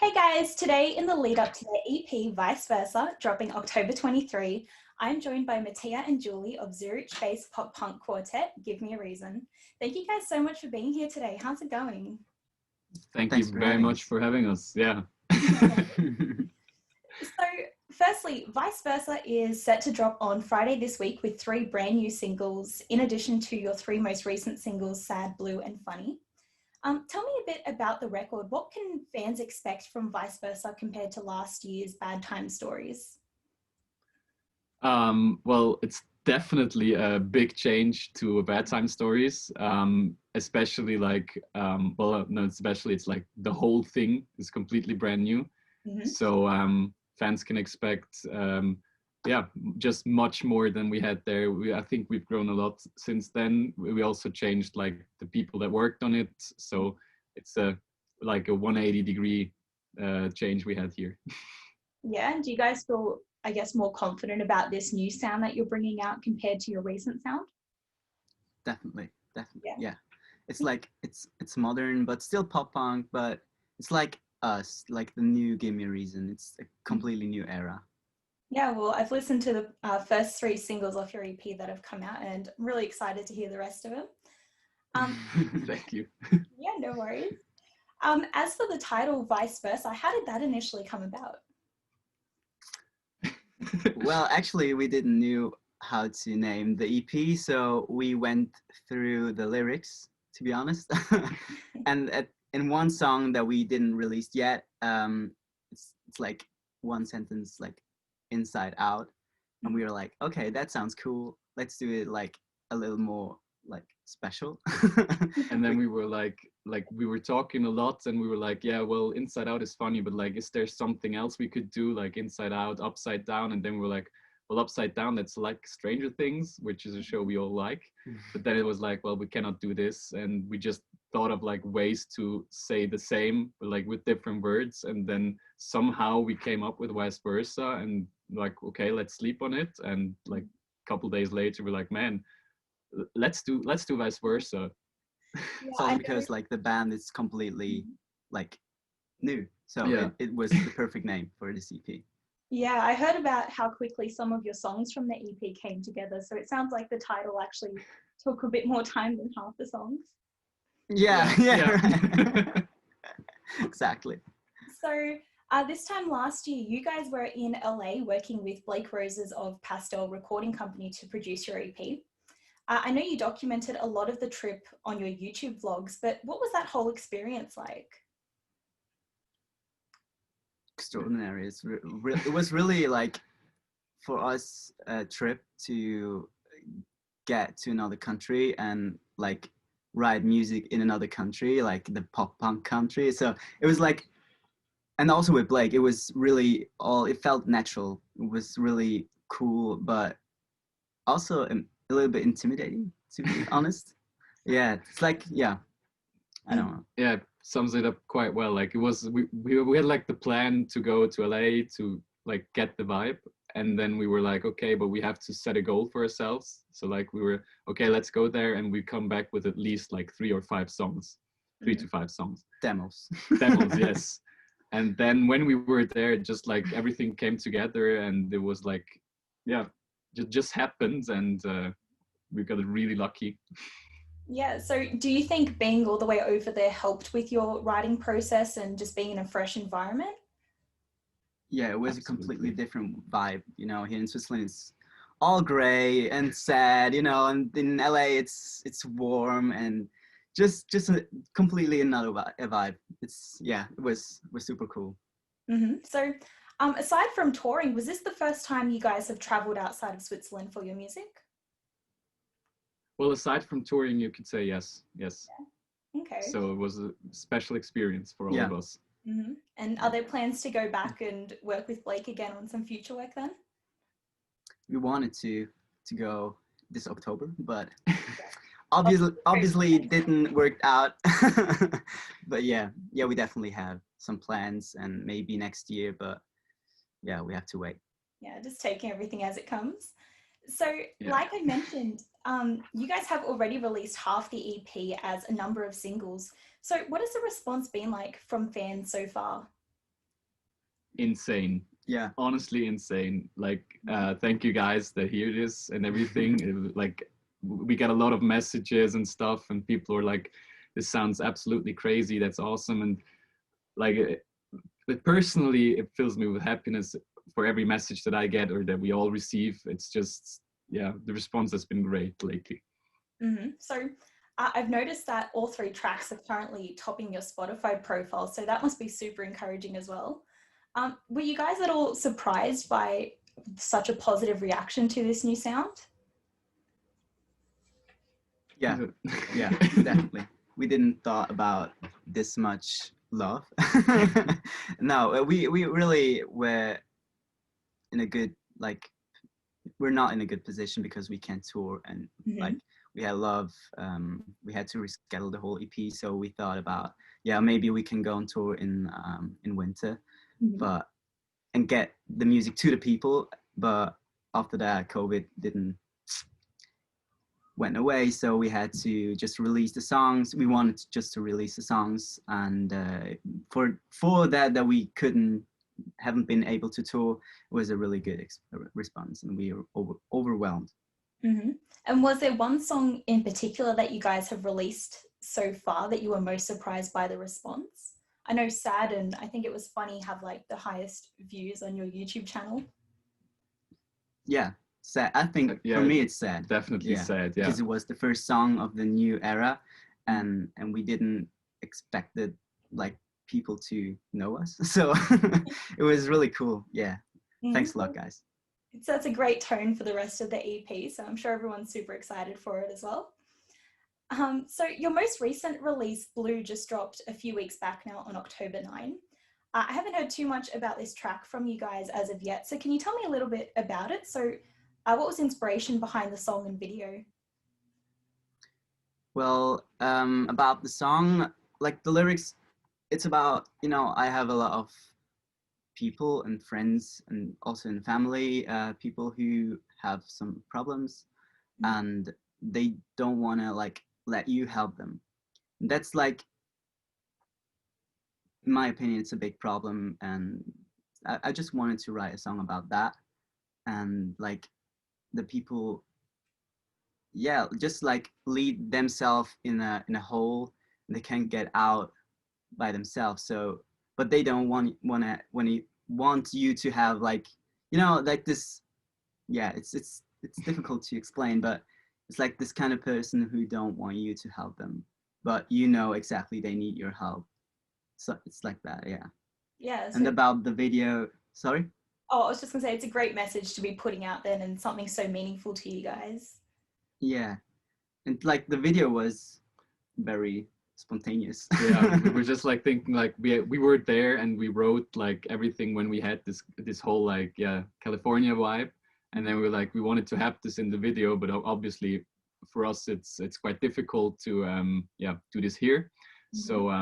Hey guys, today in the lead up to the EP Vice Versa, dropping October 23, I'm joined by Mattia and Giuly of Zurich-based pop punk quartet, Give Me a Reason. Thank you guys so much for being here today. How's it going? Thank you very much for having us. Yeah. So firstly, Vice Versa is set to drop on Friday this week with 3 brand new singles, in addition to your 3 most recent singles, Sad, Blue and Funny. Tell me a bit about the record. What can fans expect from Vice Versa compared to last year's Bad Time Stories? Well, it's definitely a big change to Bad Time Stories, especially it's like the whole thing is completely brand new. Mm-hmm. So fans can expect, just much more than we had there. I think we've grown a lot since then. We also changed like the people that worked on it. So it's a 180-degree change we had here. Yeah, and do you guys feel, I guess, more confident about this new sound that you're bringing out compared to your recent sound? Definitely. Yeah. It's like it's modern but still pop punk, but it's like us, like the new Give Me a Reason. It's a completely new era. Yeah, well, I've listened to the first 3 singles off your EP that have come out, and I'm really excited to hear the rest of them. Thank you. Yeah, no worries. As for the title Vice Versa, how did that initially come about? Well, actually, we didn't know how to name the EP, so we went through the lyrics, to be honest. And in one song that we didn't release yet, it's like one sentence, like inside out, and we were like, okay, that sounds cool. Let's do it like a little more like special. And then we were like we were talking a lot, and we were like, yeah, well, Inside Out is funny, but like, is there something else we could do, like Inside Out, Upside Down? And then we were like, well, Upside Down, that's like Stranger Things, which is a show we all like. But then it was like, well, we cannot do this, and we just thought of like ways to say the same, but like with different words. And then somehow we came up with Vice Versa, and like, okay, let's sleep on it. And like a couple days later, we're like, man, let's do Vice Versa. It's also because like the band is completely like new, so it was the perfect name for this EP. Yeah, I heard about how quickly some of your songs from the EP came together, so it sounds like the title actually took a bit more time than half the songs. Yeah. Right. Exactly. So this time last year, you guys were in LA working with Blake Roses of Pastel Recording Company to produce your EP. I know you documented a lot of the trip on your YouTube vlogs, but what was that whole experience like? Extraordinary. It was really like, for us, a trip to get to another country and like write music in another country, like the pop punk country. So it was like, and also with Blake, it was really it felt natural. It was really cool, but also a little bit intimidating, to be honest. Yeah, it's like, I don't know. Yeah, sums it up quite well. Like, it was, we had like the plan to go to LA to like get the vibe, and then we were like, okay, but we have to set a goal for ourselves. So like, we were, okay, let's go there, and we come back with at least like 3 or 5 songs, 3 to 5 songs. Demos, yes. And then when we were there, just like everything came together, and it was like, just happened, and we got really lucky. Yeah, so do you think being all the way over there helped with your writing process and just being in a fresh environment? Yeah, it was a completely different vibe. You know, here in Switzerland it's all gray and sad, you know, and in LA it's warm and just completely another vibe. It was super cool. Mm-hmm. So aside from touring, was this the first time you guys have traveled outside of Switzerland for your music? Well, aside from touring, you could say yes. Yeah. Okay. So it was a special experience for all of us. Mm-hmm. And are there plans to go back and work with Blake again on some future work then? We wanted to go this October, but obviously it didn't work out. But yeah, we definitely have some plans, and maybe next year, but yeah, we have to wait. Yeah, just taking everything as it comes. So like I mentioned, you guys have already released half the EP as a number of singles. So what has the response been like from fans so far? insane. Yeah. Honestly insane. Like, thank you guys that hear this and everything. Like, we got a lot of messages and stuff, and people are like, this sounds absolutely crazy. That's awesome. And like, but personally, it fills me with happiness for every message that I get or that we all receive. It's just, yeah, the response has been great lately. So I've noticed that all 3 tracks are currently topping your Spotify profile, so that must be super encouraging as well. Were you guys at all surprised by such a positive reaction to this new sound? Yeah, yeah, definitely. We didn't thought about this much love. No, we really were in a good, like, we're not in a good position because we can't tour, and like we had we had to reschedule the whole EP. So we thought about, yeah, maybe we can go on tour in winter, but and get the music to the people. But after that, COVID went away, so we had to just release the songs. We wanted just to release the songs, and for that we haven't been able to tour, it was a really good response, and we were overwhelmed. And was there one song in particular that you guys have released so far that you were most surprised by the response? I know Sad and I think it was Funny have like the highest views on your YouTube channel. Yeah, Sad. I think for me it's Sad. Definitely Sad, yeah. Because it was the first song of the new era, and we didn't expect it, like, people to know us. So it was really cool. Yeah. Thanks a lot, guys. So that's a great tone for the rest of the EP. So I'm sure everyone's super excited for it as well. So your most recent release, Blue, just dropped a few weeks back now on October 9. I haven't heard too much about this track from you guys as of yet. So can you tell me a little bit about it? So what was inspiration behind the song and video? Well, about the song, like the lyrics, it's about, I have a lot of people and friends and also in family, people who have some problems and they don't want to like let you help them. And that's like, in my opinion, it's a big problem. And I just wanted to write a song about that. And like the people, yeah, just like lead themselves in a hole, and they can't get out by themselves. So, but they don't want you to have like, like this. Yeah, it's difficult to explain, but it's like this kind of person who don't want you to help them, but exactly they need your help. So it's like that, yeah. Yeah. So, and about the video, sorry? Oh, I was just gonna say, it's a great message to be putting out then, and something so meaningful to you guys. Yeah, and like the video was very spontaneous. Yeah, we were just like thinking like we were there and we wrote like everything when we had this whole like California vibe, and then we were like we wanted to have this in the video, but obviously for us it's quite difficult to do this here. So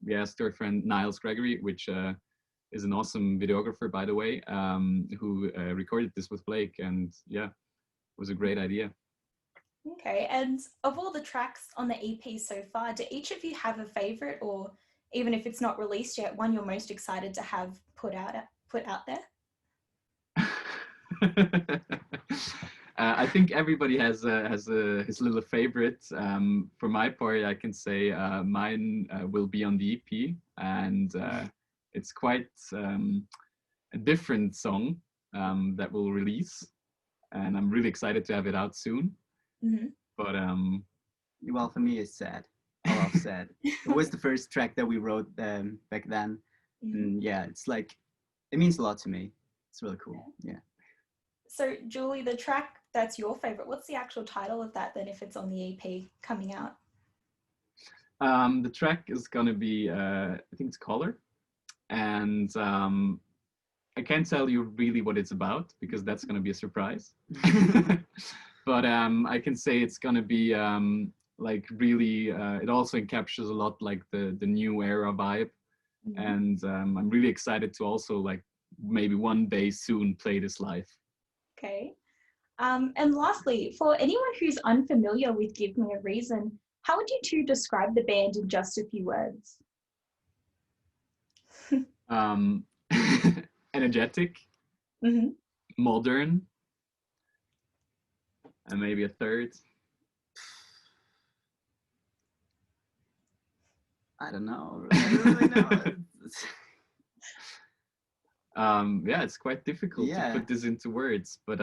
we asked our friend Niles Gregory, which is an awesome videographer, by the way, who recorded this with Blake, and it was a great idea. Okay, and of all the tracks on the EP so far, do each of you have a favorite, or even if it's not released yet, one you're most excited to have put out there? I think everybody has his little favorite. For my part, I can say mine will be on the EP, and it's quite a different song that we'll release, and I'm really excited to have it out soon. But well, for me, it's Sad. I love Sad. It was the first track that we wrote back then, and it's like it means a lot to me. It's really cool. Yeah. So, Giuly, the track that's your favorite, what's the actual title of that then, if it's on the EP coming out? The track is gonna be I think it's Color, and I can't tell you really what it's about because that's gonna be a surprise. But I can say it's gonna be like really. It also captures a lot like the new era vibe, and I'm really excited to also like maybe one day soon play this live. Okay. And lastly, for anyone who's unfamiliar with Give Me a Reason, how would you two describe the band in just a few words? energetic, Mm-hmm. modern, and maybe a third. I don't know. I don't really know. Yeah, it's quite difficult to put this into words, but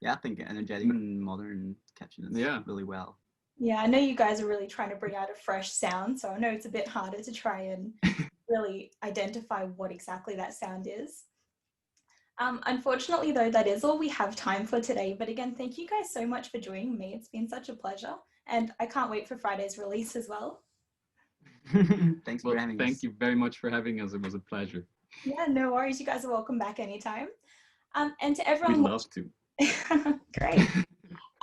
yeah, I think energetic and modern captures really well. Yeah, I know you guys are really trying to bring out a fresh sound, so I know it's a bit harder to try and really identify what exactly that sound is. Unfortunately, though, that is all we have time for today. But again, thank you guys so much for joining me. It's been such a pleasure. And I can't wait for Friday's release as well. Thanks for having us. Thank you very much for having us. It was a pleasure. Yeah, no worries. You guys are welcome back anytime. And to everyone... We'd love to. Great.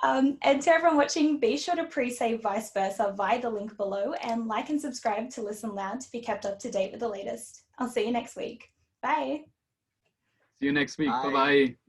And to everyone watching, be sure to pre-save Vice Versa via the link below and like and subscribe to Listen Loud to be kept up to date with the latest. I'll see you next week. Bye. See you next week. Bye. Bye-bye.